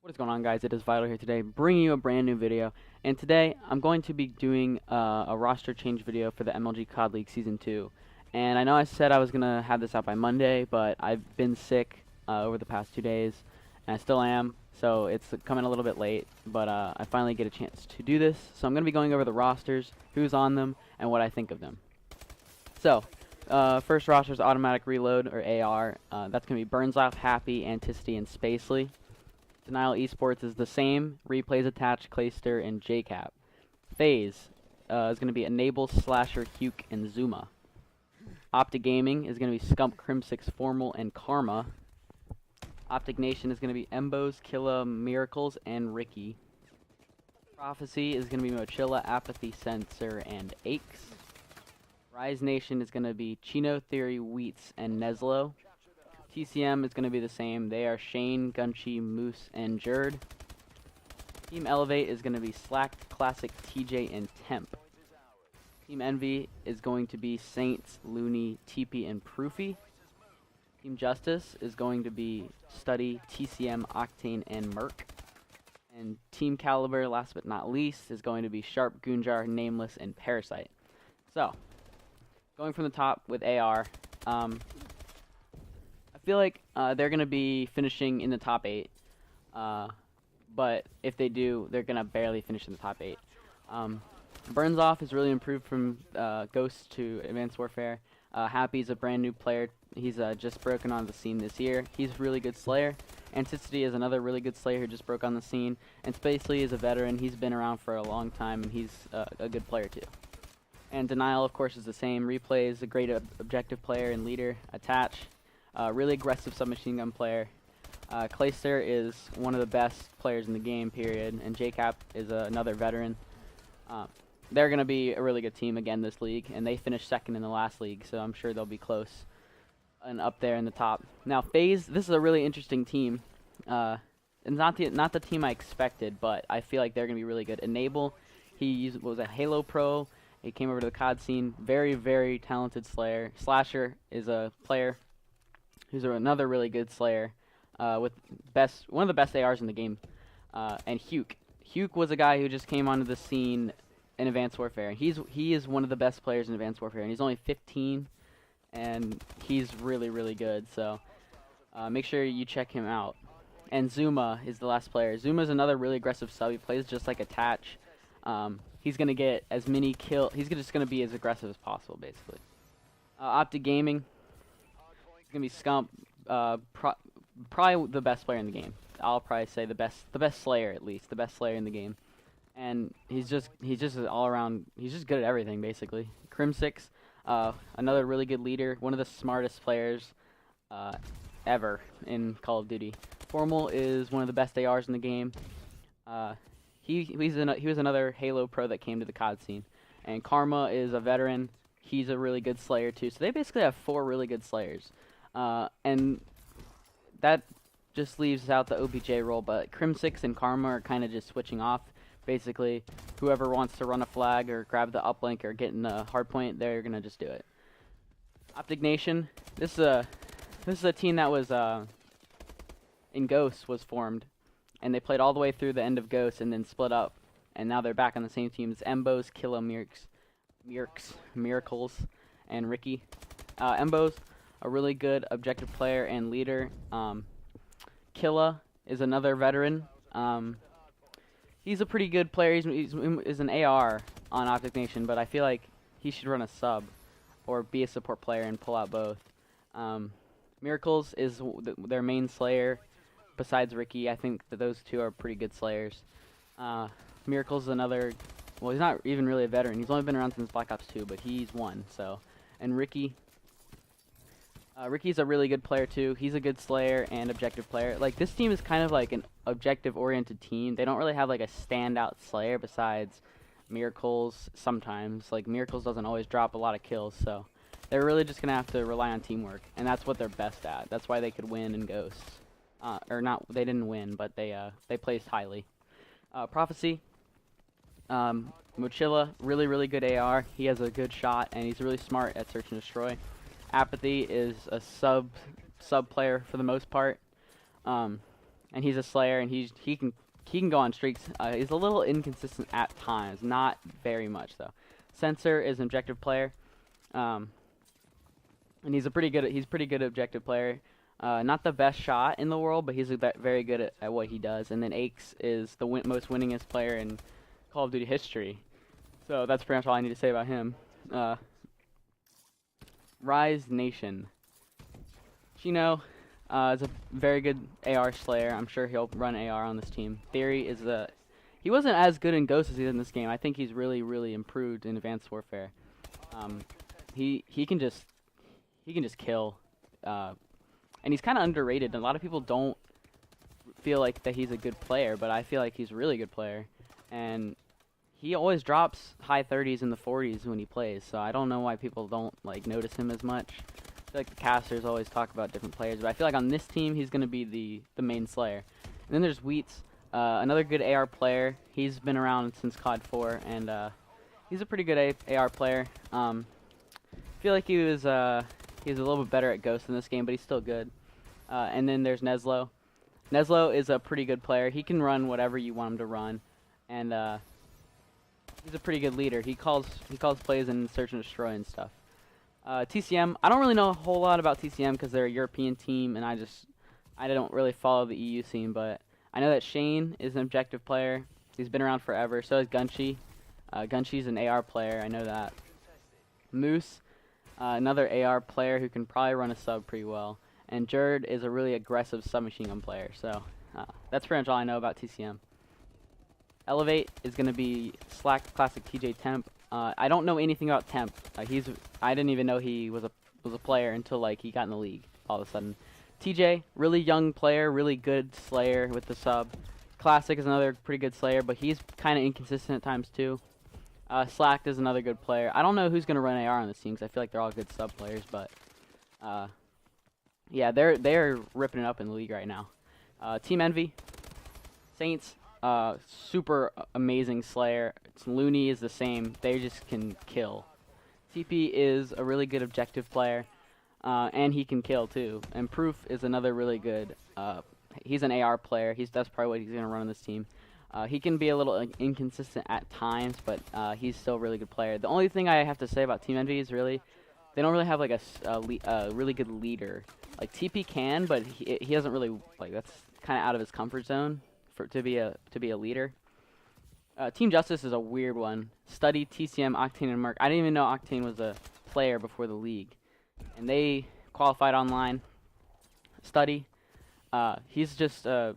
What is going on, guys? It is Vital here today, bringing you a brand new video. And today, I'm going to be doing a roster change video for the MLG COD League Season 2. And I know I said I was going to have this out by Monday, but I've been sick over the past 2 days, and I still am, so it's coming a little bit late. But I finally get a chance to do this, so I'm going to be going over the rosters, who's on them, and what I think of them. So, first roster is Automatic Reload, or AR. That's going to be Burnsoff, Happy, Anticity, and Spacely. Denial Esports is the same. Replays attached, Clayster, and JCap. Phase is going to be Enable, Slasher, Huke, and Zuma. Optic Gaming is going to be Scump, Crim6, Formal, and Karma. Optic Nation is going to be Embos, Killa, Miracles, and Ricky. Prophecy is going to be Mochilla, Apathy, Sensor, and Aches. Rise Nation is going to be Chino, Theory, Wheats, and Neslo. TCM is going to be the same. They are Shane, Gunchi, Moose, and Jerd. Team Elevate is going to be Slacked, Classic, TJ, and Temp. Team Envy is going to be Saints, Looney, TP, and Proofy. Team Justice is going to be Study, TCM, Octane, and Merc. And Team Caliber, last but not least, is going to be Sharp, Goonjar, Nameless, and Parasite. So, going from the top with AR, I feel like they're going to be finishing in the top 8, but if they do, they're going to barely finish in the top 8. Burnsoff is really improved from Ghost to Advanced Warfare. Happy's a brand new player. He's just broken on the scene this year. He's a really good Slayer. Anticity is another really good Slayer who just broke on the scene. And Spacely is a veteran. He's been around for a long time, and he's a good player too. And Denial, of course, is the same. Replay is a great objective player and leader. Attach. Really aggressive submachine gun player. Clayster is one of the best players in the game, period. And JCap is another veteran. They're going to be a really good team again this league, and they finished second in the last league, so I'm sure they'll be close and up there in the top. Now, FaZe, this is a really interesting team. It's not the team I expected, but I feel like they're going to be really good. Enable, he was a Halo pro. He came over to the COD scene. Very, very talented Slayer. Slasher is a player who's another really good Slayer, with one of the best ARs in the game. And Huke. Huke was a guy who just came onto the scene in Advanced Warfare. He is one of the best players in Advanced Warfare, and he's only 15, and he's really, really good. So make sure you check him out. And Zuma is the last player. Zuma's another really aggressive sub. He plays just like Attach. He's gonna get as many kills. He's just gonna be as aggressive as possible, basically. Optic Gaming. It's gonna be Scump, probably the best player in the game. I'll probably say the best Slayer, at least the best Slayer in the game. And he's just an all around. He's just good at everything, basically. Crim6, another really good leader, one of the smartest players ever in Call of Duty. Formal is one of the best ARs in the game. He was another Halo pro that came to the COD scene. And Karma is a veteran. He's a really good Slayer too. So they basically have 4 really good Slayers. And that just leaves out the OBJ role, but Crim6 and Karma are kind of just switching off. Basically, whoever wants to run a flag or grab the uplink or get in the hard point, they're gonna just do it. Optic Nation, this is a team that was in Ghost was formed, and they played all the way through the end of Ghost and then split up, and now they're back on the same team as Embos, Killa, Miracles, and Ricky. Embos, a really good objective player and leader. Killa is another veteran. He's a pretty good player. He's an AR on Optic Nation, but I feel like he should run a sub or be a support player and pull out both. Miracles is their main Slayer besides Ricky. I think that those two are pretty good Slayers. Miracles is another, well, he's not even really a veteran. He's only been around since Black Ops 2, but he's one. So, and Ricky. Ricky's a really good player too. He's a good Slayer and objective player. Like, this team is kind of like an objective-oriented team. They don't really have like a standout Slayer besides Miracles sometimes. Like, Miracles doesn't always drop a lot of kills, so they're really just gonna have to rely on teamwork, and that's what they're best at. That's why they could win in Ghosts. Or not, they didn't win, but they placed highly. Prophecy. Mochilla, really, really good AR. He has a good shot, and he's really smart at search and destroy. Apathy is a sub player for the most part. And and he's a Slayer, and he can go on streaks. He's a little inconsistent at times, not very much though. Sensor is an objective player, and he's pretty good objective player. Not the best shot in the world, but he's very good at what he does. And then Aches is the most winningest player in Call of Duty history. So that's pretty much all I need to say about him. Rise Nation. Chino is a very good AR Slayer. I'm sure he'll run AR on this team. Theory is he wasn't as good in Ghost as he is in this game. I think he's really improved in Advanced Warfare. He can just kill. And he's kind of underrated. A lot of people don't feel like that he's a good player, but I feel like he's a really good player. And he always drops high 30s and the 40s when he plays, so I don't know why people don't like notice him as much. I feel like the casters always talk about different players, but I feel like on this team he's going to be the main Slayer. And then there's Wheats, another good AR player. He's been around since COD 4, and he's a pretty good AR player. I feel like he was a little bit better at Ghost in this game, but he's still good. And then there's Neslo. Neslo is a pretty good player. He can run whatever you want him to run, and he's a pretty good leader. He calls plays in search and destroy and stuff. TCM, I don't really know a whole lot about TCM because they're a European team, and I don't really follow the EU scene, but I know that Shane is an objective player. He's been around forever. So is Gunshi. Gunshi's an AR player. I know that. Moose, another AR player who can probably run a sub pretty well. And Jerd is a really aggressive submachine gun player. So that's pretty much all I know about TCM. Elevate is going to be Slack Classic TJ Temp. I don't know anything about Temp. I didn't even know he was a player until like he got in the league all of a sudden. TJ, really young player, really good Slayer with the sub. Classic is another pretty good Slayer, but he's kind of inconsistent at times too. Slack is another good player. I don't know who's going to run AR on this team because I feel like they're all good sub players, but yeah, they're ripping it up in the league right now. Team Envy, Saints, super amazing Slayer. Looney is the same. They just can kill. TP is a really good objective player, and he can kill too. And Proof is another really good. He's an AR player. That's probably what he's gonna run on this team. He can be a little inconsistent at times, but he's still a really good player. The only thing I have to say about Team Envy is they don't really have like a really good leader. Like TP can, but he doesn't really like. That's kind of out of his comfort zone to be a leader. Team Justice is a weird one. Study, TCM, Octane, and Merc. I didn't even know Octane was a player before the league, and they qualified online. Study, he's just a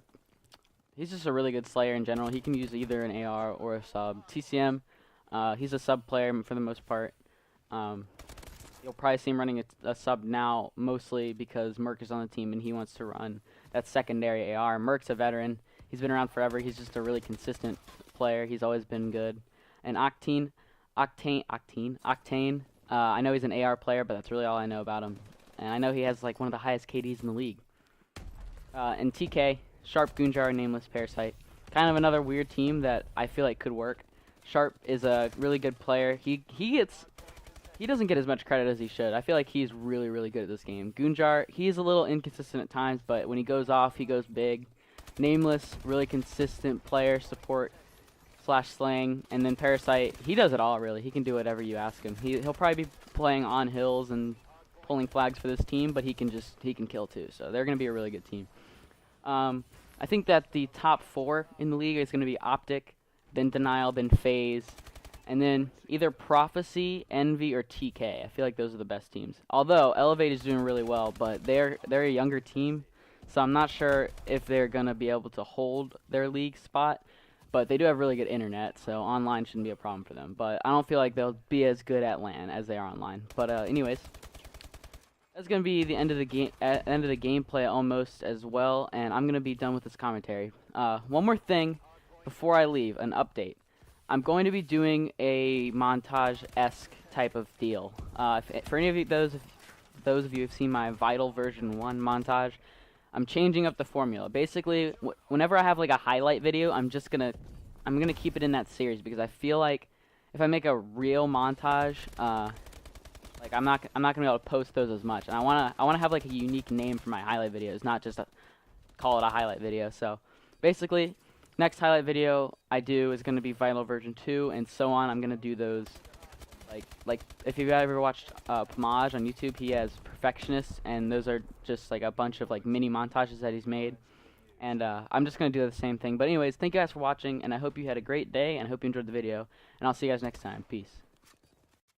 really good Slayer in general. He can use either an AR or a sub. TCM, he's a sub player for the most part. You'll probably see him running a sub now, mostly because Merc is on the team and he wants to run that secondary AR. Merc's a veteran. He's been around forever. He's just a really consistent player. He's always been good. And Octane. I know he's an AR player, but that's really all I know about him. And I know he has like one of the highest KDs in the league. And TK, Sharp, Gunjar, Nameless, Parasite. Kind of another weird team that I feel like could work. Sharp is a really good player. He doesn't get as much credit as he should. I feel like he's really good at this game. Gunjar, he's a little inconsistent at times, but when he goes off, he goes big. Nameless, really consistent player, support / slang, and then Parasite, he does it all really. He can do whatever you ask him. He'll probably be playing on hills and pulling flags for this team, but he can kill too. So they're gonna be a really good team. I think that the top 4 in the league is gonna be Optic, then Denial, then FaZe, and then either Prophecy, Envy, or TK. I feel like those are the best teams. Although Elevate is doing really well, but they're a younger team, so I'm not sure if they're gonna be able to hold their league spot. But they do have really good internet, so online shouldn't be a problem for them. But I don't feel like they'll be as good at LAN as they are online. But anyways, that's gonna be the end of the game, end of the gameplay almost as well, and I'm gonna be done with this commentary. One more thing before I leave, an update. I'm going to be doing a montage-esque type of deal. For any of you, those of you who've seen my Vital version 1 montage, I'm changing up the formula. Basically, whenever I have like a highlight video, I'm gonna keep it in that series because I feel like if I make a real montage, like I'm not gonna be able to post those as much. And I wanna have like a unique name for my highlight videos, not just call it a highlight video. So basically, next highlight video I do is going to be Vinyl version 2 and so on. I'm going to do those like if you've ever watched Pomage on YouTube, he has Perfectionist, and those are just like a bunch of like mini montages that he's made. And I'm just going to do the same thing. But anyways, thank you guys for watching, and I hope you had a great day, and I hope you enjoyed the video. And I'll see you guys next time. Peace.